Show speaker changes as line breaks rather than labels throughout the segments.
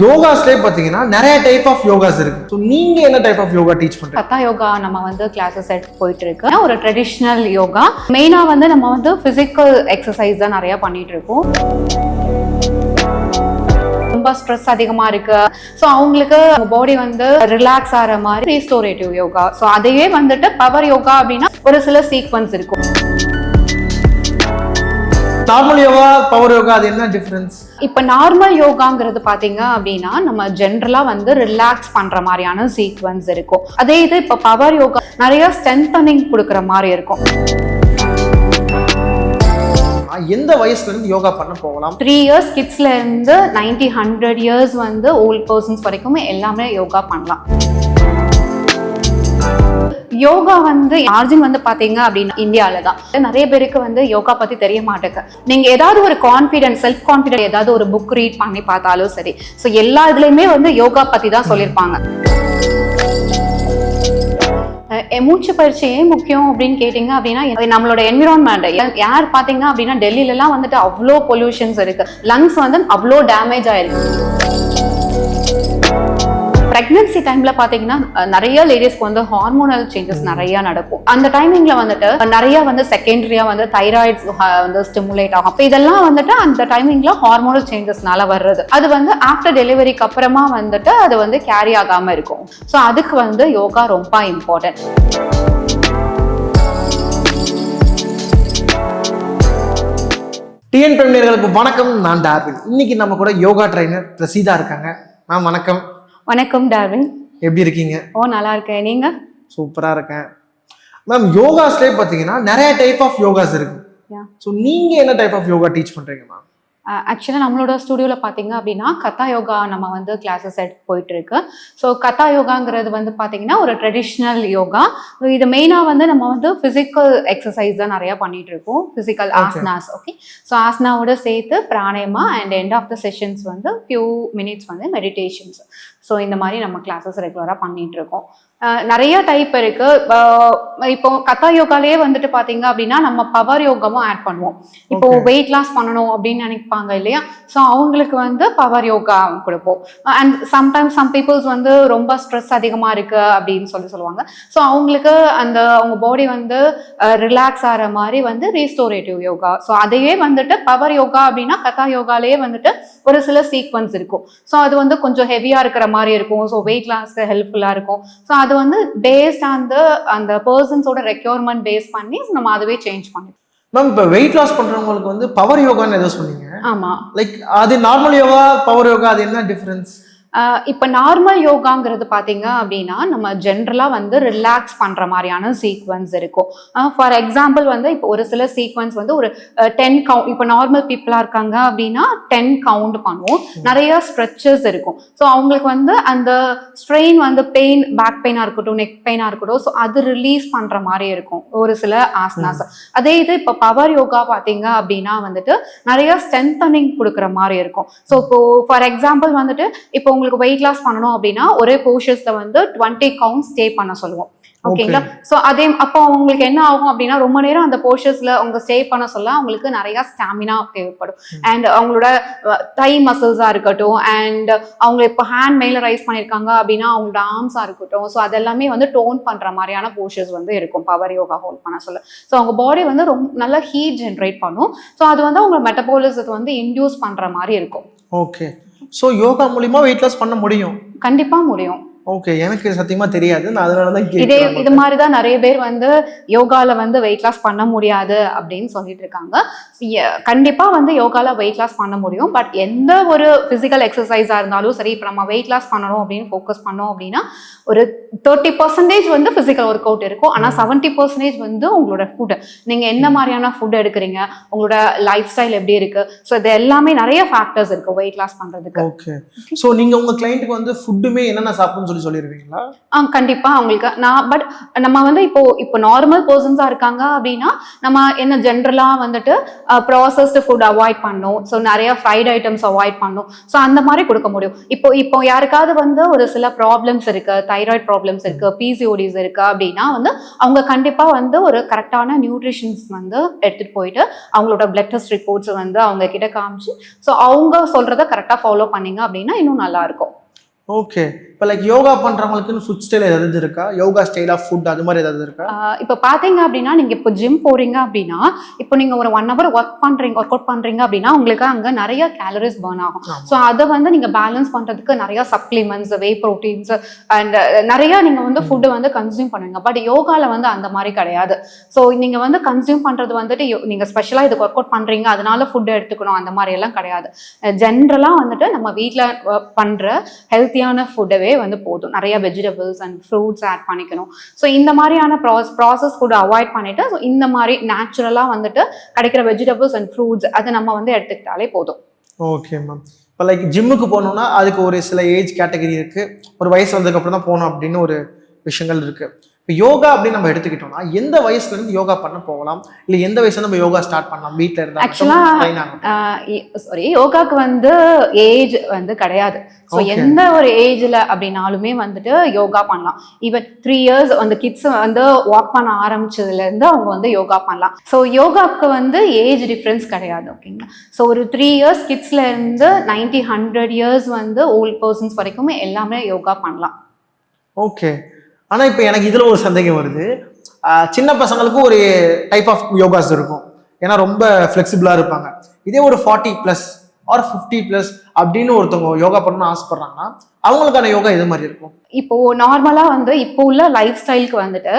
யோகாஸ்லேயே பார்த்தீங்கன்னா நிறைய type of yogas இருக்கு. ஸோ நீங்க என்ன டைப் ஆஃப் யோகா டீச் பண்றீங்க?
கத்தா யோகா நம்ம வந்து கிளாஸஸ் எடுத்து போயிட்டு இருக்கு. ஒரு ட்ரெடிஷ்னல் யோகா மெயினா வந்து நம்ம வந்து பிசிக்கல் எக்ஸசைஸ் தான் நிறைய பண்ணிட்டு இருக்கோம். ரொம்ப ஸ்ட்ரெஸ் அதிகமா இருக்கு, ஸோ அவங்களுக்கு பாடி வந்து ரிலாக்ஸ் ஆகிற மாதிரி ரீஸ்டோரேட்டிவ் யோகா. ஸோ அதையே வந்துட்டு பவர் யோகா அப்படின்னா ஒரு சில சீக்வன்ஸ் இருக்கும்.
நார்மல் யோகா பவர் யோகா அது என்ன டிஃபரன்ஸ்?
இப்போ நார்மல் யோகாங்கிறது பார்த்தீங்க அப்படின்னா நம்ம ஜென்ரலாக வந்து ரிலாக்ஸ் பண்ணுற மாதிரியான சீக்வன்ஸ் இருக்கும். அதே இது இப்போ பவர் யோகா நிறைய ஸ்ட்ரென்தனிங் கொடுக்குற மாதிரி இருக்கும்.
எந்த வயசுல இருந்து யோகா பண்ண போகலாம்?
3 years கிட்ஸ்ல இருந்து 90-100 years வந்து ஓல்ட் பர்சன்ஸ் வரைக்கும் எல்லாமே யோகா பண்ணலாம். யோகா வந்து ஆர்ஜின் வந்து பாத்தீங்க அப்படின்னா இந்தியாவில தான். நிறைய பேருக்கு வந்து யோகா பத்தி தெரிய மாட்டேங்க. நீங்க ஏதாவது ஒரு கான்ஃபிடன்ஸ், செல்ஃப் கான்ஃபிடன்ஸ் ஏதாவது ஒரு புக் ரீட் பண்ணி பார்த்தாலும் சரி, ஸோ எல்லா இதுலயுமே வந்து யோகா பத்தி தான் சொல்லியிருப்பாங்க. மூச்சு பயிற்சி ஏன் முக்கியம் அப்படின்னு கேட்டீங்க அப்படின்னா நம்மளோட என்விரான்மெண்ட் யார் பாத்தீங்க அப்படின்னா டெல்லியில எல்லாம் வந்துட்டு அவ்வளோ பொல்யூஷன்ஸ் இருக்கு, லங்ஸ் வந்து அவ்வளோ டேமேஜ் ஆயிருக்கு. பிரெக்னன்சி டைம்ல பாத்தீங்கன்னா நிறைய லேடிஸ்க்கு வந்து ஹார்மோனல் சேஞ்சஸ் நிறைய நடக்கும். அந்த டைமிங்ல வந்துட்டு நிறைய வந்து செகண்டரியா வந்து தைராய்ட்ஸ் வந்து ஸ்டிமுலேட் ஆகும். அப்ப இதெல்லாம் வந்துட்டு அந்த டைமிங்ல ஹார்மோனல் சேஞ்சஸ்னால வர்றது. அது வந்து ஆஃப்டர் டெலிவரிக்கு அப்புறமா வந்துட்டு அது வந்து கேரி ஆகாம இருக்கும். ஸோ அதுக்கு வந்து யோகா ரொம்ப இம்பார்ட்டன்ட்.
டிஎன் பிரமியர்களுக்கு வணக்கம். நான் டார்வின். இன்னைக்கு நம்ம கூட யோகா ட்ரைனர் பிரசீதா இருக்காங்க. மேம் வணக்கம்.
வணக்கம் டார்வின்,
எப்படி இருக்கீங்க?
நல்லா இருக்கேன், நீங்க?
சூப்பரா இருக்கேன். மேம் யோகாஸ்லேயே பார்த்தீங்கன்னா நிறைய டைப் ஆஃப் யோகாஸ் இருக்கு. ஸோ நீங்க என்ன டைப் ஆஃப் யோகா டீச் பண்றீங்க மேம்?
ஆக்சுவலாக நம்மளோட ஸ்டுடியோவில் பார்த்தீங்க அப்படின்னா கத்தா யோகா நம்ம வந்து கிளாஸஸ் எடுத்து போயிட்டு இருக்கு. ஸோ கத்தா யோகாங்கிறது வந்து பார்த்தீங்கன்னா ஒரு ட்ரெடிஷ்னல் யோகா. இது மெயினாக வந்து நம்ம வந்து ஃபிசிக்கல் எக்ஸசைஸ் தான் நிறையா பண்ணிட்டு இருக்கோம். ஃபிசிக்கல் ஆசனாஸ். ஓகே, ஸோ ஆசனாவோட சேர்த்து pranayama and end of the sessions வந்து ஃபியூ மினிட்ஸ் வந்து மெடிடேஷன்ஸ். ஸோ இந்த மாதிரி நம்ம கிளாஸஸ் ரெகுலராக பண்ணிட்டு இருக்கோம். நிறைய டைப் இருக்கு. இப்போ கத்தா யோகாலேயே வந்துட்டு பாத்தீங்க அப்படின்னா நம்ம பவர் யோகாவும் ஆட் பண்ணுவோம். இப்போ வெயிட் லாஸ் பண்ணணும் அப்படின்னு நினைப்பாங்க இல்லையா, ஸோ அவங்களுக்கு வந்து பவர் யோகா கொடுப்போம். அண்ட் சம்டைம்ஸ் சம் பீப்புள்ஸ் வந்து ரொம்ப ஸ்ட்ரெஸ் அதிகமா இருக்கு அப்படின்னு சொல்லுவாங்க. ஸோ அவங்களுக்கு அந்த அவங்க பாடி வந்து ரிலாக்ஸ் ஆகிற மாதிரி வந்து ரீஸ்டோரேட்டிவ் யோகா. ஸோ அதையே வந்துட்டு பவர் யோகா அப்படின்னா கத்தா யோகாலேயே வந்துட்டு ஒரு சில சீக்வன்ஸ் இருக்கும். ஸோ அது வந்து கொஞ்சம் ஹெவியா இருக்கிற மாதிரி இருக்கும். ஸோ வெயிட் லாஸ்க்கு ஹெல்ப்ஃபுல்லா இருக்கும். ஸோ அது வந்து பேஸ்ட் அந்த பர்சன்ஸோட ரெக்யர்மெண்ட் பேஸ் பண்ணி நம்ம அதுவே சேஞ்ச் பண்ணி.
மேம் இப்போ வெயிட் லாஸ் பண்றவங்களுக்கு வந்து பவர் யோகான்னு ஏதோ சொன்னீங்க.
ஆமா,
லைக் அது நார்மல் யோகா பவர் யோகா அது என்ன டிஃபரன்ஸ்?
இப்போ நார்மல் யோகாங்கிறது பார்த்தீங்க அப்படின்னா நம்ம ஜென்ரலாக வந்து ரிலாக்ஸ் பண்ணுற மாதிரியான சீக்வன்ஸ் இருக்கும். ஃபார் எக்ஸாம்பிள் வந்து இப்போ ஒரு சில சீக்வன்ஸ் வந்து ஒரு 10 கவுண்ட். இப்போ நார்மல் பீப்புளாக இருக்காங்க அப்படின்னா 10 கவுண்ட் பண்ணுவோம். நிறைய ஸ்ட்ரெச்சஸ் இருக்கும். ஸோ அவங்களுக்கு வந்து அந்த ஸ்ட்ரெயின் வந்து பெயின், பேக் பெயினாக இருக்கட்டும், நெக் பெயினாக இருக்கட்டும், ஸோ அது ரிலீஸ் பண்ணுற மாதிரி இருக்கும் ஒரு சில ஆசனாஸ். அதே இது இப்போ பவர் யோகா பார்த்தீங்க அப்படின்னா வந்துட்டு நிறைய ஸ்ட்ரென்தனிங் கொடுக்குற மாதிரி இருக்கும். ஸோ இப்போ ஃபார் எக்ஸாம்பிள் வந்துட்டு இப்போ உங்களுக்கு வெயிட் லாஸ் பண்ணணும் அப்படின்னா ஒரே போஷன்ஸ்ல வந்து 20 கவுண்ட் ஸ்டே பண்ண சொல்லுவோம். ஓகேங்களா? ஸோ அதே அப்போ அவங்களுக்கு என்ன ஆகும் அப்படின்னா ரொம்ப நேரம் அந்த போஷன்ஸ்ல அவங்க ஸ்டே பண்ண சொல்ல அவங்களுக்கு நிறைய ஸ்டாமினா தேவைப்படும். அண்ட் அவங்களோட தை மசில்ஸா இருக்கட்டும், அண்ட் அவங்க இப்போ ஹேண்ட் மேல ரைஸ் பண்ணியிருக்காங்க அப்படின்னா அவங்களோட ஆர்ம்ஸா இருக்கட்டும், ஸோ அதெல்லாமே வந்து டோன் பண்ற மாதிரியான போஷன்ஸ் வந்து இருக்கும் பவர் யோகா ஹோல்ட் பண்ண சொல்ல. ஸோ அவங்க பாடி வந்து ரொம்ப நல்லா ஹீட் ஜென்ரேட் பண்ணும். ஸோ அது வந்து அவங்க மெட்டபாலிசத்தை வந்து இன்டியூஸ் பண்ற மாதிரி இருக்கும்.
ஓகே, ஸோ யோகா மூலியமா வெயிட் லாஸ் பண்ண முடியும்?
கண்டிப்பா முடியும்.
ஓகே, எனக்கு சத்தியமா தெரியாது. நான் அதனாலதான்
இது மாதிரிதான் நிறைய பேர் வந்து யோகால வந்து வெயிட் லாஸ் பண்ண முடியாது அப்படின்னு சொல்லிட்டு இருக்காங்க. கண்டிப்பா வந்து யோகால வெயிட் லாஸ் பண்ண முடியும். பட் எந்த ஒரு பிசிக்கல் எக்ஸசைஸா இருந்தாலும் சரி, இப்போ நம்ம வெயிட் லாஸ் பண்ணணும் அப்படின்னு ஃபோக்கஸ் பண்ணோம் அப்படின்னா ஒரு 30% வந்து பிசிக்கல் ஒர்க் அவுட் இருக்கும். ஆனா 70% வந்து உங்களோட ஃபுட், நீங்க என்ன மாதிரியான ஃபுட் எடுக்கிறீங்க, உங்களோட லைஃப் ஸ்டைல் எப்படி இருக்கு, ஸோ இது எல்லாமே நிறைய ஃபேக்டர்ஸ் இருக்கு வெயிட் லாஸ் பண்றதுக்கு.
ஓகே, ஸோ நீங்க உங்க கிளைண்ட்டுக்கு வந்து ஃபுட்டுமே என்னென்ன சாப்பிடணும் சொல்லி சொல்லிருவீங்களா?
கண்டிப்பா அவங்களுக்கு பட் நம்ம வந்து இப்போ நார்மல் பர்சன்ஸா இருக்காங்க அப்படின்னா நம்ம என்ன ஜென்ரலா வந்துட்டு ப்ராசஸ்டு ஃபுட் அவாய்ட் பண்ணும். ஸோ நிறைய ஃப்ரைட் ஐட்டம்ஸ் அவாய்ட் பண்ணும். ஸோ அந்த மாதிரி கொடுக்க முடியும். இப்போ யாருக்காவது வந்து ஒரு சில ப்ராப்ளம்ஸ் இருக்கு, தைராய்டு ப்ராப்ளம்ஸ் இருக்கு, பிசிஓடிஸ் இருக்கு அப்படின்னா வந்து அவங்க கண்டிப்பா வந்து ஒரு கரெக்டான நியூட்ரிஷன்ஸ் வந்து எடுத்துட்டு போயிட்டு அவங்களோட பிளட் டெஸ்ட் ரிப்போர்ட்ஸ் வந்து அவங்க கிட்ட காமிச்சு ஸோ அவங்க சொல்றதை கரெக்டா ஃபாலோ பண்ணீங்க அப்படின்னா இன்னும் நல்லா இருக்கும்.
ஓகே. இப்போ லைக் யோகா பண்றவங்களுக்குன்னு ஃபுட் ஸ்டைல் ஏதாவது இருக்கா? யோகா ஸ்டைல் ஆஃப் ஃபுட் அது மாதிரி ஏதாவது இருக்கா?
இப்போ பாத்தீங்க அப்படின்னா நீங்க இப்போ ஜிம் போறீங்க அப்படின்னா இப்போ நீங்க ஒரு 1 hour ஒர்க் அவுட் பண்றீங்க அப்படின்னா உங்களுக்கு அங்க நிறைய கேலரிஸ் பர்ன் ஆகும். ஸோ அதை வந்து நீங்க பேலன்ஸ் பண்றதுக்கு நிறைய சப்ளிமெண்ட்ஸ், வே ப்ரோட்டீன்ஸ் அண்ட் நிறைய நீங்க வந்து ஃபுட்டு வந்து கன்சியூம் பண்ணுவீங்க. பட் யோகால வந்து அந்த மாதிரி கிடையாது. ஸோ நீங்க வந்து கன்சியூம் பண்றது வந்துட்டு நீங்க ஸ்பெஷலா இதுக்கு ஒர்க் அவுட் பண்றீங்க அதனால ஃபுட் எடுத்துக்கணும் அந்த மாதிரி எல்லாம் கிடையாது. ஜென்ரலா வந்துட்டு நம்ம வீட்டில் பண்ற ஹெல்த்தியான ஃபுட்டவே வந்து போதும். நிறைய வெஜிடபிள்ஸ் அண்ட் ஃப்ரூட்ஸ் ஆட் பண்ணிக்கணும். ஸோ இந்த மாதிரியான ப்ராசஸ் ஃபுட் அவாய்ட் பண்ணிட்டு ஸோ இந்த மாதிரி நேச்சுரலா வந்துட்டு கிடைக்கிற வெஜிடபிள்ஸ் அண்ட் ஃப்ரூட்ஸ் அதை நம்ம வந்து எடுத்துக்கிட்டாலே போதும்.
Okay ma'am. இப்போ லைக் ஜிம்முக்கு போகணும்னா அதுக்கு ஒரு சில ஏஜ் கேட்டகரி இருக்கு, ஒரு வயசு வந்ததுக்கு அப்புறம் தான் போகணும் அப்படின்னு ஒரு விஷயங்கள் இருக்கு. இப்போ யோகா அப்படின்னு நம்ம எடுத்துக்கிட்டோம்னா எந்த வயசுல இருந்து யோகா பண்ண போகலாம், இல்லை எந்த வயசுல நம்ம யோகா ஸ்டார்ட் பண்ணலாம்? வீட்டில் இருந்தா
சாரி, யோகாக்கு வந்து ஏஜ் வந்து கிடையாது. ஸோ எந்த ஒரு ஏஜ்ல அப்படின்னாலுமே வந்துட்டு யோகா பண்ணலாம். ஈவன் 3 years அந்த கிட்ஸ் வந்து வாக் பண்ண ஆரம்பிச்சதுல இருந்து அவங்க வந்து யோகா பண்ணலாம். ஸோ யோகாக்கு வந்து ஏஜ் டிஃப்ரென்ஸ் கிடையாது. ஓகேங்களா? ஸோ ஒரு 3 years கிட்ஸ்ல இருந்து 90-100 years வந்து ஓல்ட் பர்சன்ஸ் வரைக்கும் எல்லாமே யோகா பண்ணலாம்.
ஓகே. ஆனால் இப்போ எனக்கு இதில் ஒரு சந்தேகம் வருது. சின்ன பசங்களுக்கும் ஒரு டைப் ஆஃப் யோகாஸ் இருக்கும், ஏன்னா ரொம்ப ஃப்ளெக்சிபிளாக இருப்பாங்க. இதே ஒரு 40+ ஆர் 50+ அப்படின்னு ஒருத்தவங்க யோகா பண்ணணும்னு ஆசைப்படுறாங்கன்னா அவங்களுக்கான யோகா எது மாதிரி இருக்கும்?
இப்போ நார்மலா வந்து இப்போ உள்ள லைஃப் ஸ்டைலுக்கு வந்துட்டு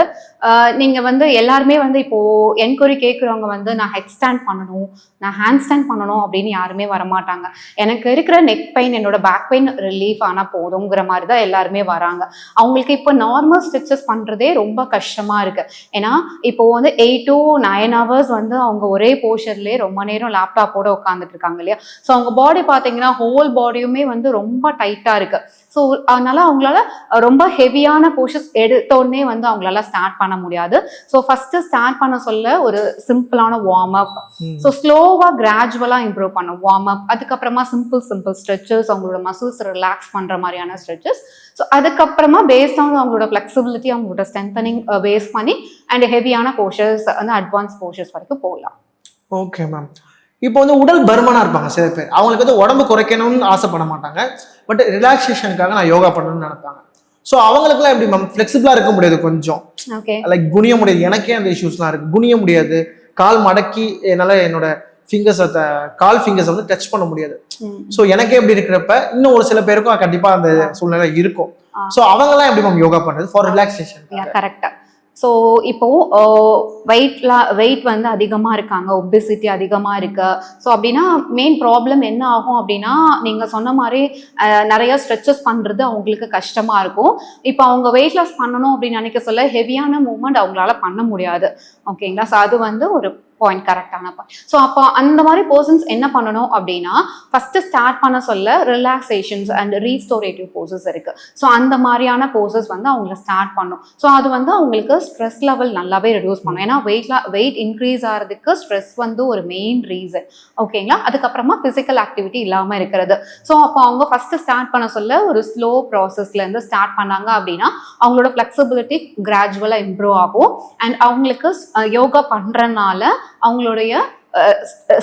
நீங்க வந்து எல்லாருமே வந்து இப்போ என்கொயரி கேட்குறவங்க வந்து நான் ஹெட் ஸ்டாண்ட் பண்ணணும், நான் ஹேண்ட் ஸ்டாண்ட் பண்ணணும் அப்படின்னு யாருமே வரமாட்டாங்க. எனக்கு இருக்கிற நெக் பெயின், என்னோட பேக் பெயின் ரிலீஃப் ஆனால் போதுங்கிற மாதிரி தான் எல்லாருமே வராங்க. அவங்களுக்கு இப்போ நார்மல் ஸ்ட்ரெச்சஸ் பண்றதே ரொம்ப கஷ்டமா இருக்கு. ஏன்னா இப்போ வந்து 8 to 9 hours வந்து அவங்க ஒரே போர்ஷன்லேயே ரொம்ப நேரம் லேப்டாப்போட உட்காந்துட்டு இருக்காங்க இல்லையா? ஸோ அவங்க பாடி பார்த்தீங்கன்னா ஹோல் பாடியுமே வந்து ரொம்ப டைட்டா இருக்கு. ஸோ அதனால அவங்களால ரொம்ப ஹெவியான போர்ஷன்ஸ் எடுத்தோடனே வந்து அவங்களால ஸ்டார்ட் பண்ண முடியாது. ஸோ ஃபர்ஸ்ட் ஸ்டார்ட் பண்ண சொல்ல ஒரு சிம்பிளான வார்ம் அப், ஸோ ஸ்லோவா கிராஜுவலா இம்ப்ரூவ் பண்ணும் வார்ம் அப். அதுக்கப்புறமா சிம்பிள் ஸ்ட்ரெச்சஸ், அவங்களோட மசில்ஸ் ரிலாக்ஸ் பண்ற மாதிரியான ஸ்ட்ரெச்சஸ். ஸோ அதுக்கப்புறமா பேஸ்ட் ஆன் அவங்களோட ஃபிளெக்சிபிலிட்டி, அவங்களோட ஸ்ட்ரென்தனிங் பேஸ் பண்ணி அண்ட் ஹெவியான போர்ஷன்ஸ் வந்து அட்வான்ஸ் போர்ஷன்ஸ் வரைக்கும் போகலாம்.
Okay ma'am. இப்போ வந்து உடல் பருமனா இருப்பாங்க சில பேர், அவங்களுக்கு வந்து உடம்பு குறைக்கணும்னு ஆசைப்பட மாட்டாங்க, பட் ரிலாக்ஸேஷனுக்காக நான் யோகா பண்ணணும்னு நினைப்பாங்க. ஸோ அவங்களுக்குலாம் எப்படி மேம் ஃப்ளெக்சிபிளா இருக்க முடியாது? கொஞ்சம் லைக் குனிய முடியாது. எனக்கே அந்த இஷ்யூஸ்லாம் இருக்கு, குனிய முடியாது, கால் மடக்கி என்னால் என்னோட கால் ஃபிங்கர்ஸ் வந்து டச் பண்ண முடியாது. ஸோ எனக்கே எப்படி இருக்கிறப்ப இன்னும் ஒரு சில பேருக்கும் கண்டிப்பா அந்த சூழ்நிலை இருக்கும். ஸோ அவங்கெல்லாம் எப்படி மேம் யோகா பண்றது ஃபார் ரிலாக்ஸேஷன்?
கரெக்டா. ஸோ இப்போ வெயிட் வந்து அதிகமாக இருக்காங்க, ஒபிசிட்டி அதிகமாக இருக்கு. ஸோ அப்படின்னா மெயின் ப்ராப்ளம் என்ன ஆகும் அப்படின்னா நீங்கள் சொன்ன மாதிரி நிறைய ஸ்ட்ரெச்சஸ் பண்ணுறது அவங்களுக்கு கஷ்டமாக இருக்கும். இப்போ அவங்க வெயிட் லாஸ் பண்ணணும் அப்படின்னு நினைக்க சொல்ல ஹெவியான மூவ்மெண்ட் அவங்களால பண்ண முடியாது. ஓகேங்களா? ஸோ அது வந்து ஒரு பாயிண்ட், கரெக்டான பாயிண்ட். ஸோ அப்போ அந்த மாதிரி பர்சன்ஸ் என்ன பண்ணணும் அப்படின்னா ஃபர்ஸ்ட் ஸ்டார்ட் பண்ண சொல்ல ரிலாக்ஸேஷன்ஸ் அண்ட் ரீஸ்டோரேட்டிவ் போசஸ் இருக்கு. ஸோ அந்த மாதிரியான போசஸ் வந்து அவங்களை ஸ்டார்ட் பண்ணும். ஸோ அது வந்து அவங்களுக்கு ஸ்ட்ரெஸ் லெவல் நல்லாவே ரெடியூஸ் பண்ணும். ஏன்னா வெயிட் இன்க்ரீஸ் ஆகிறதுக்கு ஸ்ட்ரெஸ் வந்து ஒரு மெயின் ரீசன். ஓகேங்களா? அதுக்கப்புறமா பிசிக்கல் ஆக்டிவிட்டி இல்லாமல் இருக்கிறது. ஸோ அப்போ அவங்க ஃபர்ஸ்ட் ஸ்டார்ட் பண்ண சொல்ல ஒரு ஸ்லோ ப்ராசஸ்ல இருந்து ஸ்டார்ட் பண்ணாங்க அப்படின்னா அவங்களோட ஃபிளெக்சிபிலிட்டி கிராஜுவலாக இம்ப்ரூவ் ஆகும். அண்ட் அவங்களுக்கு யோகா பண்றதுனால அவங்களுடைய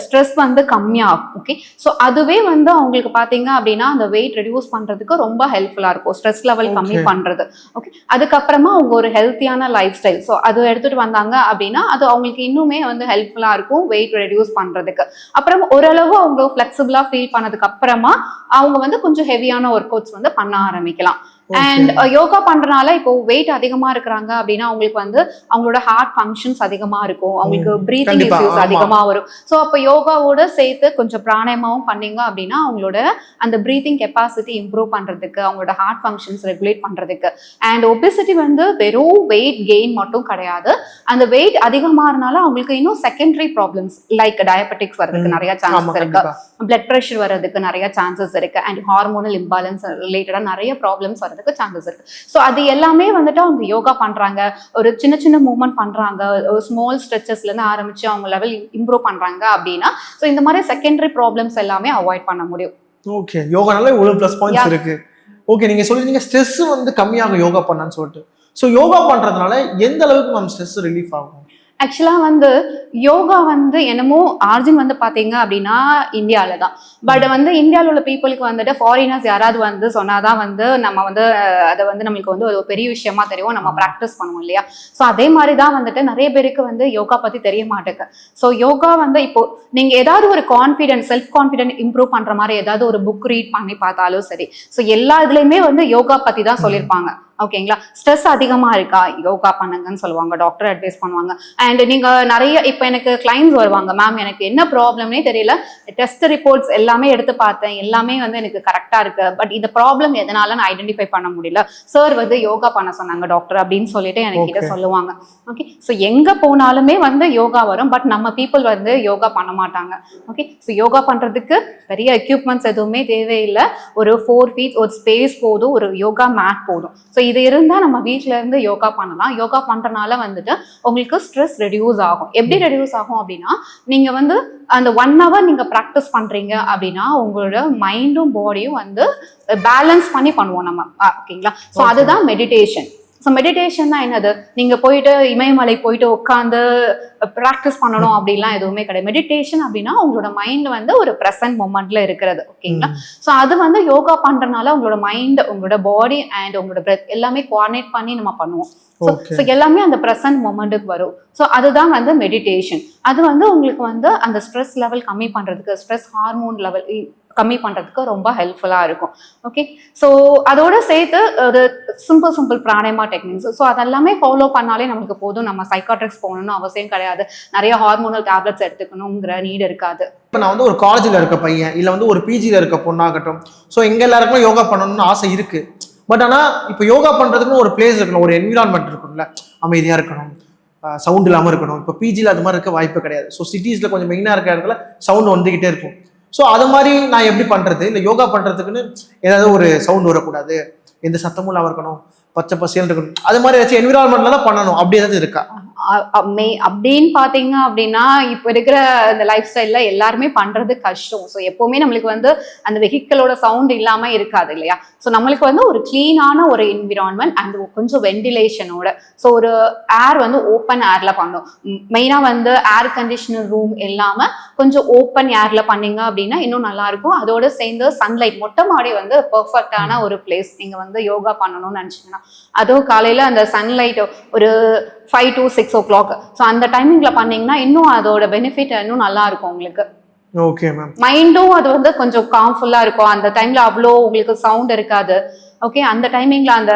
ஸ்ட்ரெஸ் வந்து கம்மியாகும். ஓகே, ஸோ அதுவே வந்து அவங்களுக்கு பார்த்தீங்க அப்படின்னா அந்த வெயிட் ரெடியூஸ் பண்ணுறதுக்கு ரொம்ப ஹெல்ப்ஃபுல்லாக இருக்கும், ஸ்ட்ரெஸ் லெவல் கம்மி பண்ணுறது. ஓகே, அதுக்கப்புறமா அவங்க ஒரு ஹெல்த்தியான லைஃப் ஸ்டைல் ஸோ அது எடுத்துகிட்டு வந்தாங்க அப்படின்னா அது அவங்களுக்கு இன்னுமே வந்து ஹெல்ப்ஃபுல்லாக இருக்கும் வெயிட் ரெடியூஸ் பண்ணுறதுக்கு. அப்புறம் ஓரளவு அவங்க ஃப்ளெக்சிபிளாக ஃபீல் பண்ணதுக்கு அப்புறமா அவங்க வந்து கொஞ்சம் ஹெவியான ஒர்க் அவுட்ஸ் வந்து பண்ண ஆரம்பிக்கலாம். அண்ட் யோகா பண்றதுனால இப்போ வெயிட் அதிகமா இருக்கிறாங்க அப்படின்னா அவங்களுக்கு வந்து அவங்களோட ஹார்ட் ஃபங்க்ஷன்ஸ் அதிகமா இருக்கும், அவங்களுக்கு பிரீத்திங் இஷ்யூஸ் அதிகமா வரும். ஸோ அப்போ யோகாவோட சேர்த்து கொஞ்சம் பிராணாயமாவும் பண்ணீங்க அப்படின்னா அவங்களோட அந்த பிரீத்திங் கெப்பாசிட்டி இம்ப்ரூவ் பண்றதுக்கு, அவங்களோட ஹார்ட் ஃபங்க்ஷன்ஸ் ரெகுலேட் பண்றதுக்கு. அண்ட் ஒபிசிட்டி வந்து வெறும் வெயிட் கெயின் மட்டும் கிடையாது, அந்த வெயிட் அதிகமாகறதுனால அவங்களுக்கு இன்னும் செகண்டரி ப்ராப்ளம்ஸ் லைக் டயபெட்டிக்ஸ் வரதுக்கு நிறைய சான்சஸ் இருக்கு, பிளட் ப்ரெஷர் வர்றதுக்கு நிறைய சான்சஸ் இருக்கு, அண்ட் ஹார்மோனல் இம்பாலன்ஸ் ரிலேட்டடா நிறைய ப்ராப்ளம்ஸ் வருது வரதுக்கு சான்சஸ் இருக்கு. ஸோ அது எல்லாமே வந்துட்டு அவங்க யோகா பண்றாங்க, ஒரு சின்ன சின்ன மூவ்மெண்ட் பண்றாங்க, ஒரு ஸ்மால் ஸ்ட்ரெச்சஸ்ல இருந்து ஆரம்பிச்சு அவங்க லெவல் இம்ப்ரூவ் பண்றாங்க அப்படின்னா ஸோ இந்த மாதிரி செகண்டரி ப்ராப்ளம்ஸ் எல்லாமே அவாய்ட் பண்ண முடியும்.
ஓகே, யோகானால இவ்வளவு ப்ளஸ் பாயிண்ட்ஸ் இருக்கு. ஓகே, நீங்க சொல்றீங்க ஸ்ட்ரெஸ் வந்து கம்மியாகும் யோகா பண்ணான்னு சொல்லிட்டு. ஸோ யோகா பண்றதுனால எந்த அளவுக்கு மேம் ஸ்ட்ரெஸ் ரிலீஃப் ஆகும்?
ஆக்சுவலா வந்து யோகா வந்து என்னமோ ஆர்ஜின் வந்து பாத்தீங்க அப்படின்னா இந்தியாவில தான். பட் வந்து இந்தியாவில் உள்ள பீப்புளுக்கு வந்துட்டு ஃபாரினர்ஸ் யாராவது வந்து சொன்னாதான் வந்து நம்ம வந்து அதை வந்து நம்மளுக்கு வந்து ஒரு பெரிய விஷயமா தெரியும், நம்ம ப்ராக்டிஸ் பண்ணுவோம் இல்லையா. ஸோ அதே மாதிரி தான் வந்துட்டு நிறைய பேருக்கு வந்து யோகா பத்தி தெரிய மாட்டேங்க. ஸோ யோகா வந்து இப்போ நீங்க ஏதாவது ஒரு கான்ஃபிடென்ஸ், செல்ஃப் கான்ஃபிடென்ட் இம்ப்ரூவ் பண்ற மாதிரி ஏதாவது ஒரு புக் ரீட் பண்ணி பார்த்தாலும் சரி, ஸோ எல்லா இதுலயுமே வந்து யோகா பத்தி தான் சொல்லியிருப்பாங்க. ஓகேங்களா, ஸ்ட்ரெஸ் அதிகமா இருக்கா, யோகா பண்ணுங்கன்னு சொல்லுவாங்க, டாக்டர் அட்வைஸ் பண்ணுவாங்க. அண்ட் நீங்க நிறைய இப்போ எனக்கு கிளைண்ட்ஸ் வருவாங்க, மேம் எனக்கு என்ன ப்ராப்ளம்னே தெரியல, டெஸ்ட் ரிப்போர்ட்ஸ் எல்லாமே எடுத்து பார்த்தேன், எல்லாமே வந்து எனக்கு கரெக்டா இருக்கு, பட் இந்த ப்ராப்ளம் எதனால நான் ஐடென்டிஃபை பண்ண முடியல, சார் வந்து யோகா பண்ண சொன்னாங்க டாக்டர் அப்படின்னு சொல்லிட்டு என்கிட்ட சொல்லுவாங்க. ஓகே, ஸோ எங்க போனாலுமே வந்து யோகா வரும், பட் நம்ம பீப்புள் வந்து யோகா பண்ண மாட்டாங்க. ஓகே, ஸோ யோகா பண்றதுக்கு பெரிய எக்யூப்மெண்ட்ஸ் எதுவுமே தேவையில்லை, ஒரு 4 feet ஒரு ஸ்பேஸ் போதும், ஒரு யோகா மேட் போதும். ஸோ இது இருந்தா நம்ம வீட்ல இருந்து யோகா பண்ணலாம். யோகா பண்றதுனால வந்துட்டு உங்களுக்கு ஸ்ட்ரெஸ் ரெடியூஸ் ஆகும். எப்படி ரெடியூஸ் ஆகும் அப்படின்னா, நீங்க வந்து அந்த 1 hour நீங்க ப்ராக்டிஸ் பண்றீங்க அப்படின்னா உங்களோட மைண்டும் பாடியும் வந்து பேலன்ஸ் பண்ணி பண்ணுவோம் நம்ம. ஓகேங்களா, ஸோ அதுதான் மெடிடேஷன். ஸோ மெடிடேஷன் தான் என்னது, நீங்க போயிட்டு இமயமலை போயிட்டு உட்காந்து ப்ராக்டிஸ் பண்ணணும் அப்படிலாம் எதுவுமே கிடையாது. மெடிடேஷன் அப்படின்னா உங்களோட மைண்ட் வந்து ஒரு ப்ரெசன்ட் மொமெண்ட்ல இருக்கிறது. ஓகேங்களா, ஸோ அது வந்து யோகா பண்றதுனால உங்களோட மைண்ட், உங்களோட பாடி அண்ட் உங்களோட பிரெத் எல்லாமே கோஆர்டினேட் பண்ணி நம்ம பண்ணுவோம். ஸோ எல்லாமே அந்த ப்ரெசன்ட் மொமெண்ட்டுக்கு வரும். ஸோ அதுதான் வந்து மெடிடேஷன். அது வந்து உங்களுக்கு வந்து அந்த ஸ்ட்ரெஸ் லெவல் கம்மி பண்றதுக்கு, ஸ்ட்ரெஸ் ஹார்மோன் லெவல் கம்மி பண்றதுக்கு ரொம்ப ஹெல்ப்ஃபுல்லா இருக்கும். ஓகே, ஸோ அதோட சேர்த்து ஒரு சிம்பிள் பிராணாயாமா டெக்னிக்ஸ், ஸோ அதெல்லாமே ஃபாலோ பண்ணாலே நமக்கு போதும். நம்ம சைக்காட்ரிக்ஸ் போகணும்னு அவசியம் கிடையாது, நிறைய ஹார்மோனல் டேப்லெட்ஸ் எடுத்துக்கணுங்கிற நீட் இருக்காது.
இப்போ நான் வந்து ஒரு காலேஜில் இருக்க பையன் இல்லை வந்து ஒரு பிஜியில் இருக்க பொண்ணாகட்டும், ஸோ எங்க எல்லாருக்குமே யோகா பண்ணணும்னு ஆசை இருக்கு. பட் ஆனால் இப்போ யோகா பண்றதுக்குன்னு ஒரு பிளேஸ் இருக்கணும், ஒரு என்விரான்மெண்ட் இருக்கணும்ல, அமைதியா இருக்கணும், சவுண்ட் இல்லாமல் இருக்கணும். இப்போ பிஜியில் அது மாதிரி இருக்க வாய்ப்பு கிடையாது. ஸோ சிட்டிஸில் கொஞ்சம் மெயினாக இருக்கிற இடத்துல சவுண்ட் வந்துகிட்டே இருக்கும். ஸோ அது மாதிரி நான் எப்படி பண்றது, இல்லை யோகா பண்றதுக்குன்னு ஏதாவது ஒரு சவுண்ட் வரக்கூடாது, எந்த சத்தமும் இல்லாமல் இருக்கணும், பச்சை பசேல் இருக்கணும், அது மாதிரி ஏதாச்சும் என்விரான்மெண்ட்ல தான் பண்ணணும், அப்படி ஏதாவது இருக்கா?
அப்படின்னு பாத்தீங்க அப்படின்னா இப்ப இருக்கிற இந்த லைஃப் ஸ்டைல்ல எல்லாருமே பண்றது கஷ்டம். ஸோ எப்பவுமே நம்மளுக்கு வந்து அந்த வெஹிக்கிளோட சவுண்ட் இல்லாம இருக்காது இல்லையா. ஸோ நம்மளுக்கு வந்து ஒரு கிளீனான ஒரு என்விரான்மெண்ட் அண்ட் கொஞ்சம் வென்டிலேஷனோட, ஸோ ஒரு ஏர் வந்து ஓப்பன் ஏர்ல பண்ணும். மெயினா வந்து ஏர் கண்டிஷனர் ரூம் இல்லாம கொஞ்சம் ஓப்பன் ஏர்ல பண்ணீங்க அப்படின்னா இன்னும் நல்லா இருக்கும். அதோட சேர்ந்து சன்லைட், மொட்டை மாடி வந்து பெர்ஃபெக்டான ஒரு பிளேஸ் நீங்க வந்து யோகா பண்ணணும்னு நினைச்சீங்கன்னா. அதுவும் காலையில அந்த சன்லைட் ஒரு 5 to 6 o'clock, ஸோ அந்த டைமிங்ல பண்ணீங்கன்னா இன்னும் அதோட பெனிஃபிட் இன்னும் நல்லா இருக்கும் உங்களுக்கு.
ஓகே மேம்,
மைண்டும் அது வந்து கொஞ்சம் காம்ஃபுல்லா இருக்கும். அந்த டைம்ல அவ்வளோ உங்களுக்கு சவுண்ட் இருக்காது. ஓகே, அந்த டைமிங்ல அந்த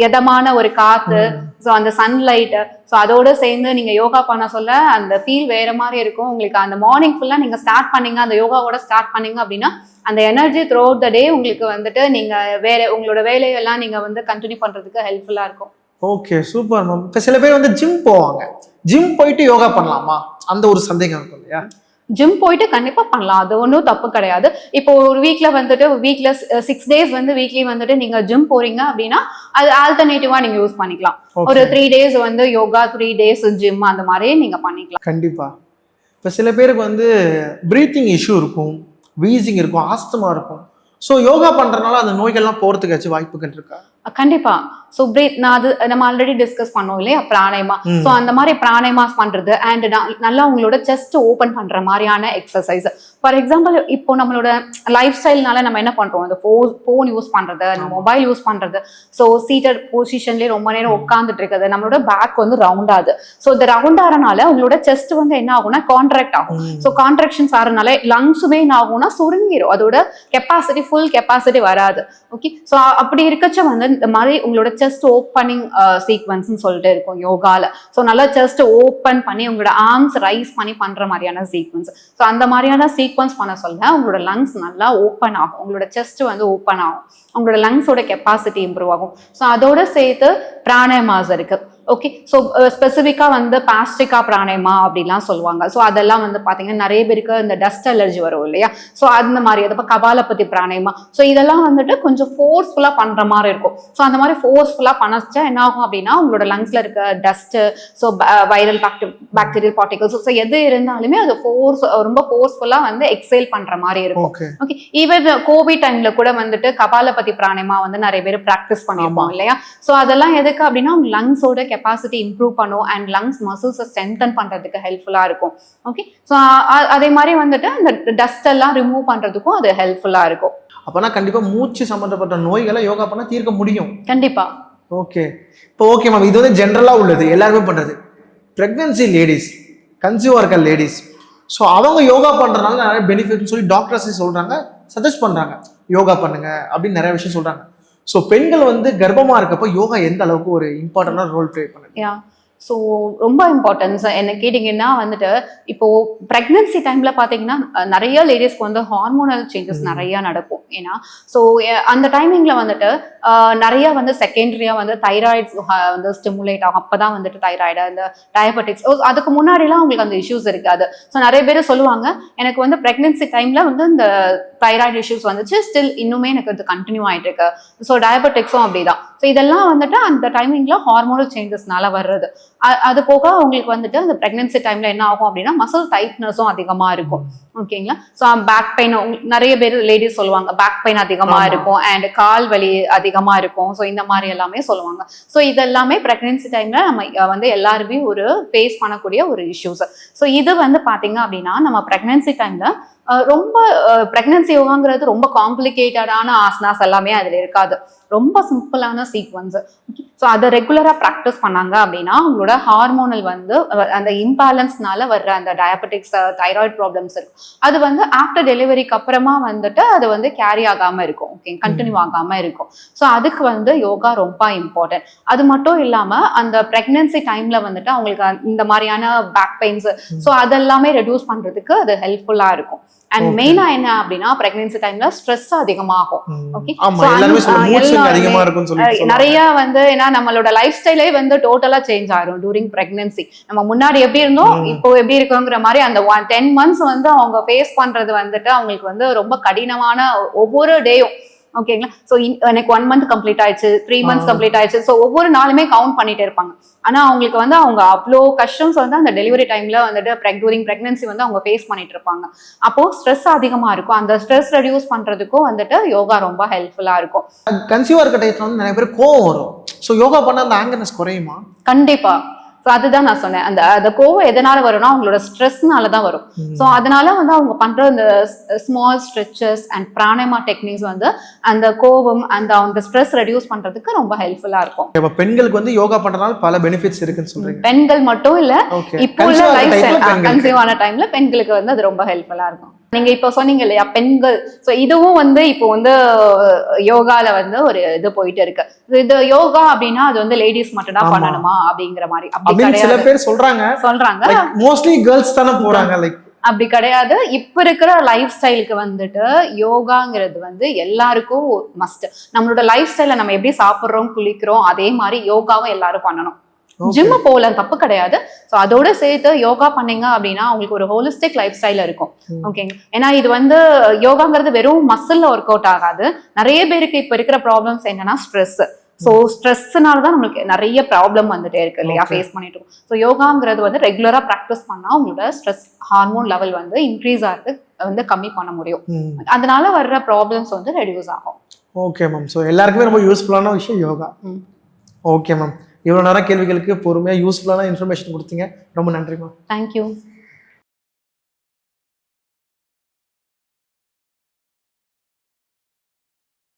எதமான ஒரு காத்து, ஸோ அந்த சன்லைட், ஸோ அதோட சேர்ந்து நீங்க யோகா பண்ண சொல்ல அந்த ஃபீல் வேற மாதிரி இருக்கும் உங்களுக்கு. அந்த மார்னிங் ஃபுல்லா நீங்க ஸ்டார்ட் பண்ணீங்க, அந்த யோகாவோட ஸ்டார்ட் பண்ணீங்க அப்படின்னா அந்த எனர்ஜி த்ரூ அவுட் த டே உங்களுக்கு வந்துட்டு நீங்க வேற உங்களோட வேலையெல்லாம் நீங்க வந்து கண்டினியூ பண்றதுக்கு ஹெல்ப்ஃபுல்லா இருக்கும்.
Okay, super ma'am. இப்போ சில பேர் வந்து ஜிம் போவாங்க, ஜிம் போயிட்டு யோகா பண்ணலாமா, அந்த ஒரு சந்தேகம் இருக்கும் இல்லையா?
ஜிம் போயிட்டு கண்டிப்பா பண்ணலாம், அது ஒன்றும் தப்பு கிடையாது. இப்போ ஒரு வீக்ல வந்துட்டு வீக்ல 6 days வந்து வீக்லி வந்துட்டு நீங்க ஜிம் போறீங்க அப்படின்னா அது ஆல்டர்னேட்டிவா நீங்க யூஸ் பண்ணிக்கலாம். ஒரு 3 days வந்து யோகா, 3 days ஜிம், அந்த மாதிரி நீங்க பண்ணிக்கலாம்.
கண்டிப்பா. இப்போ சில பேருக்கு வந்து பிரீத்திங் இஷ்யூ இருக்கும், வீசிங் இருக்கும், ஆஸ்துமா இருக்கும். ஸோ யோகா பண்றதுனால அந்த நோய்கள்லாம் போறதுக்காச்சும் வாய்ப்புகள் இருக்கா?
கண்டிப்பா. ஸோ பிரீத், நான் அது நம்ம ஆல்ரெடி டிஸ்கஸ் பண்ணோம் இல்லையா, பிராணாயாமா. ஸோ அந்த மாதிரி பிராணாயாமாஸ் பண்றது அண்ட் நல்லா உங்களோட செஸ்ட் ஓப்பன் பண்ற மாதிரியான எக்ஸசைஸ். ஃபார் எக்ஸாம்பிள் இப்போ நம்மளோட லைஃப் ஸ்டைல்னால நம்ம என்ன பண்றோம், அந்த ஃபோன் யூஸ் பண்றது, மொபைல் யூஸ் பண்றது, ஸோ சீட்டட் பொசிஷன்லேயே ரொம்ப நேரம் உட்காந்துட்டு இருக்கிறது, நம்மளோட பேக் வந்து ரவுண்ட் ஆகுது. ஸோ இந்த ரவுண்ட் ஆகிறனால உங்களோட செஸ்ட் வந்து என்ன ஆகும்னா கான்ட்ராக்ட் ஆகும். ஸோ கான்ட்ராக்ஷன்ஸ் ஆகிறதுனால லங்ஸுமே என்ன ஆகும்னா சுருங்கிரும், அதோட கெப்பாசிட்டி ஃபுல் கெப்பாசிட்டி வராது. ஓகே, ஸோ அப்படி இருக்கச்ச வந்து இந்த மாதிரி உங்களோட செஸ்ட் ஓப்பனிங் சீக்வன்ஸ்னு சொல்லிட்டு இருக்கும் யோகால. ஸோ நல்லா செஸ்ட் ஓப்பன் பண்ணி உங்களோட ஆர்ம்ஸ் ரைஸ் பண்ணி பண்ற மாதிரியான சீக்வன்ஸ். ஸோ அந்த மாதிரியான சீக்வன்ஸ் பண்ண சொல்ல உங்களோட லங்ஸ் நல்லா ஓப்பன் ஆகும், உங்களோட செஸ்ட் வந்து ஓப்பன் ஆகும், உங்களோட லங்ஸோட கெப்பாசிட்டி இம்ப்ரூவ் ஆகும். ஸோ அதோட சேர்த்து பிராணாயாமாஸ் இருக்கு. ஓகே. ஸோ ஸ்பெசிஃபிக்காக வந்து பாஸ்டிகா பிராணயமா அப்படிலாம் சொல்லுவாங்க. ஸோ அதெல்லாம் வந்து பார்த்தீங்கன்னா நிறைய பேருக்கு இந்த டஸ்ட் அலர்ஜி வரும் இல்லையா? ஸோ அந்த மாதிரி அது கபாலபதி பிராணயமா. ஸோ இதெல்லாம் வந்துட்டு கொஞ்சம் ஃபோர்ஸ்ஃபுல்லாக பண்ணுற மாதிரி இருக்கும். ஸோ அந்த மாதிரி ஃபோர்ஸ்ஃபுல்லாக பண்ணச்சா என்ன ஆகும் அப்படின்னா உங்களோட லங்ஸில் இருக்க dust, so viral bacterial particles, so எது இருந்தாலுமே அது ரொம்ப ஃபோர்ஸ்ஃபுல்லாக வந்து எக்ஸைல் பண்ணுற மாதிரி இருக்கும். ஓகே. ஈவன் கோவிட் டைம்ல கூட வந்துட்டு கபாலபதி பிராணயமா வந்து நிறைய பேர் ப்ராக்டிஸ் பண்ணியிருப்போம் இல்லையா? ஸோ அதெல்லாம் எதுக்கு அப்படின்னா உங்க லங்ஸோட கெப்பாசிட்டி இம்ப்ரூவ் பண்ணும் அண்ட் லங்ஸ் மசில்ஸை ஸ்ட்ரென்தன் பண்றதுக்கு ஹெல்ப்ஃபுல்லா இருக்கும். ஓகே. ஸோ அதே மாதிரி வந்துட்டு அந்த டஸ்ட் எல்லாம் ரிமூவ் பண்றதுக்கும் அது ஹெல்ப்ஃபுல்லா இருக்கும்.
அப்பனா கண்டிப்பா மூச்சு சம்பந்தப்பட்ட நோய்களை யோகா பண்ணா தீர்க்க முடியும்.
கண்டிப்பா.
ஓகே. இப்போ ஓகே மேம், இது வந்து ஜென்ரலா உள்ளது, எல்லாருமே பண்றது. பிரெக்னன்சி லேடிஸ், கன்சீவா இருக்க லேடிஸ், ஸோ அவங்க யோகா பண்றதுனால நிறைய பெனிஃபிட்னு சொல்லி டாக்டர்ஸே சொல்றாங்க, சஜஸ்ட் பண்றாங்க யோகா பண்ணுங்க அப்படின்னு நிறைய விஷயம் சொல்றாங்க. ஸோ பெண்கள் வந்து கர்ப்பமா இருக்கப்போ யோகா எந்த அளவுக்கு ஒரு இம்பார்ட்டன்டான ரோல் ப்ளே பண்ணுங்க?
ஸோ ரொம்ப இம்பார்ட்டன்ஸ் என்ன கேட்டிங்கன்னா வந்துட்டு இப்போ ப்ரெக்னன்சி டைமில் பார்த்தீங்கன்னா நிறைய லேடிஸ்க்கு வந்து ஹார்மோனல் சேஞ்சஸ் நிறையா நடக்கும். ஏன்னா ஸோ அந்த டைமிங்கில் வந்துட்டு நிறைய வந்து செகண்டரியாக வந்து தைராய்ட்ஸ் வந்து ஸ்டிமுலேட் ஆகும். அப்போ தான் வந்துட்டு தைராய்டு, அந்த டயபெட்டிக்ஸ், அதுக்கு முன்னாடிலாம் அவங்களுக்கு அந்த இஷ்யூஸ் இருக்காது. ஸோ நிறைய பேர் சொல்லுவாங்க எனக்கு வந்து ப்ரெக்னன்சி டைமில் வந்து இந்த தைராய்டு இஷ்யூஸ் வந்துச்சு, ஸ்டில் இன்னுமே எனக்கு அது கண்டினியூ ஆகிட்டு இருக்கு. ஸோ டயபெட்டிக்ஸும் அப்படிதான். ஸோ இதெல்லாம் வந்துட்டு அந்த டைமிங்கில் ஹார்மோனல் சேஞ்சஸ்னால வர்றது. அது போக அவங்களுக்கு வந்துட்டு அந்த ப்ரெக்னன்சி டைம்ல என்ன ஆகும் அப்படின்னா மசில் டைட்னஸும் அதிகமாக இருக்கும். ஓகேங்களா? ஸோ பேக் பெயின் நிறைய பேர் லேடிஸ் சொல்லுவாங்க, பேக் பெயின் அதிகமாக இருக்கும் அண்ட் கால் வலி அதிகமாக இருக்கும். ஸோ இந்த மாதிரி எல்லாமே சொல்லுவாங்க. ஸோ இதெல்லாமே ப்ரெக்னன்சி டைம்ல நம்ம வந்து எல்லாருமே ஒரு ஃபேஸ் பண்ணக்கூடிய ஒரு இஷ்யூஸ். ஸோ இது வந்து பார்த்தீங்க அப்படின்னா நம்ம ப்ரெக்னன்சி டைம்ல ரொம்ப ப்ரெக்னன்சி யோகாங்கிறது ரொம்ப காம்ப்ளிகேட்டடான ஆசனாஸ் எல்லாமே அதில் இருக்காது. ரொம்ப சிம்பிளான சீக்வன்ஸ். ஸோ அதை ரெகுலராக ப்ராக்டிஸ் பண்ணாங்க அப்படின்னா அவங்களோட ஹார்மோனல் வந்து அந்த இம்பேலன்ஸ்னால வர்ற அந்த டயபெட்டிக்ஸ், தைராய்டு ப்ராப்ளம்ஸ் இருக்கு, அது வந்து ஆஃப்டர் டெலிவரிக்கு அப்புறமா வந்துட்டு அது வந்து கேரி ஆகாமல் இருக்கும். ஓகே, கண்டினியூ ஆகாமல் இருக்கும். ஸோ அதுக்கு வந்து யோகா ரொம்ப இம்பார்ட்டன்ட். அது மட்டும் இல்லாமல் அந்த ப்ரெக்னன்சி டைம்ல வந்துட்டு அவங்களுக்கு இந்த மாதிரியான பேக் பெயின்ஸ், ஸோ அதெல்லாமே ரெடியூஸ் பண்ணுறதுக்கு அது ஹெல்ப்ஃபுல்லாக இருக்கும். அண்ட் மெயினா என்ன அப்படின்னா பிரெக்னன்சி டைம்ல ஸ்ட்ரெஸ் அதிகமாகும். ஓகே, நிறைய வந்து ஏன்னா நம்மளோட லைஃப் ஸ்டைலே வந்து டோட்டலா சேஞ்ச் ஆயிரும் டூரிங் பிரெக்னன்சி. நம்ம முன்னாடி எப்படி இருந்தோம் இப்போ எப்படி இருக்கோங்கிற மாதிரி அந்த 10 months வந்து அவங்க ஃபேஸ் பண்றது வந்துட்டு அவங்களுக்கு வந்து ரொம்ப கடினமான ஒவ்வொரு டேயும். ஓகேங்களா? ஸோ எனக்கு 1 month கம்ப்ளீட் ஆயிடுச்சு, 3 months கம்ப்ளீட் ஆயிடுச்சு. ஸோ ஒவ்வொரு நாளுமே கவுண்ட் பண்ணிட்டே இருப்பாங்க. ஆனா அவங்களுக்கு வந்து அவங்க அவ்வளோ கஷ்டம்ஸ் வந்து அந்த டெலிவரி டைம்ல வந்துட்டு டூரிங் பிரெக்னன்சி வந்து அவங்க ஃபேஸ் பண்ணிட்டு இருப்பாங்க. அப்போ ஸ்ட்ரெஸ் அதிகமா இருக்கும். அந்த ஸ்ட்ரெஸ் ரெடியூஸ் பண்றதுக்கும் வந்துட்டு யோகா ரொம்ப ஹெல்ப்ஃபுல்லா இருக்கும்.
கன்சீவா இருக்க டைம்ல வந்து நிறைய பேர் கோவம் வரும். ஸோ யோகா பண்ணா அந்த ஆங்கர்னஸ் குறையுமா?
கண்டிப்பா. ஸோ அதுதான் நான் சொன்னேன், அந்த கோவம் எதனால வரும்னா அவங்களோட ஸ்ட்ரெஸ்னால தான் வரும். ஸோ அதனால வந்து அவங்க பண்ற அந்த small stretches and pranayama techniques வந்து அந்த கோவம் அந்த ஸ்ட்ரெஸ் ரெடியூஸ் பண்றதுக்கு ரொம்ப ஹெல்ப்ஃபுல்லா இருக்கும்.
இப்போ பெண்களுக்கு வந்து யோகா பண்றதுனால பல பெனிஃபிட்ஸ் இருக்குன்னு சொல்றீங்க.
பெண்கள் மட்டும் இல்ல, இப்போ உள்ள லைஃப் ஸ்டைல் கன்சீவ் ஆன டைம்ல பெண்களுக்கு வந்து அது ரொம்ப ஹெல்ப்ஃபுல்லா இருக்கும். நீங்க இப்போ சொன்னீங்க இல்லையா பெண்கள், ஸோ இதுவும் வந்து இப்போ வந்து யோகால வந்து ஒரு இது போயிட்டு இருக்கு. இது யோகா அப்படின்னா அது வந்து லேடிஸ் மட்டும் தான் பண்ணணுமா அப்படிங்கிற மாதிரி
சில பேர் சொல்றாங்க. மோஸ்ட்லி கேர்ள்ஸ் தான போறாங்க. லைக்
அப்படி கிடையாது. இப்ப இருக்கிற லைஃப் ஸ்டைலுக்கு வந்துட்டு யோகாங்கிறது வந்து எல்லாருக்கும் மஸ்ட். நம்மளோட லைஃப் ஸ்டைல நம்ம எப்படி சாப்பிட்றோம், குளிக்கிறோம், அதே மாதிரி யோகாவும் எல்லாரும் பண்ணணும். ஜிம்மு போல தப்பு கிடையாது. ஸோ அதோட சேர்த்து யோகா பண்ணீங்க அப்படின்னா உங்களுக்கு ஒரு ஹோலிஸ்டிக் லைஃப் ஸ்டைல் இருக்கும். ஓகேங்க? ஏன்னா இது வந்து யோகாங்கிறது வெறும் மசில்ல ஒர்க் அவுட் ஆகாது. நிறைய பேருக்கு இப்ப இருக்கிற ப்ராப்ளம்ஸ் என்னன்னா ஸ்ட்ரெஸ். ஸோ ஸ்ட்ரெஸ்னால தான் நம்மளுக்கு நிறைய ப்ராப்ளம் வந்துட்டே இருக்கு இல்லையா, ஃபேஸ் பண்ணிட்டு இருக்கோம். ஸோ யோகாங்கிறது வந்து ரெகுலரா ப்ராக்டிஸ் பண்ணா உங்களோட ஸ்ட்ரெஸ் ஹார்மோன் லெவல் வந்து இன்க்ரீஸ் ஆகிறது வந்து கம்மி பண்ண முடியும். அதனால வர்ற ப்ராப்ளம்ஸ் வந்து ரெடியூஸ் ஆகும்.
Okay ma'am. ஸோ எல்லாருக்குமே ரொம்ப யூஸ்ஃபுல்லான விஷயம் யோகா. ஓகே மேம், இவ்வளோ நேரம் கேள்விகளுக்கு பொறுமையாக யூஸ்ஃபுல்லான இன்ஃபர்மேஷன் கொடுத்தீங்க. ரொம்ப நன்றி மேம்.
தேங்க்யூ.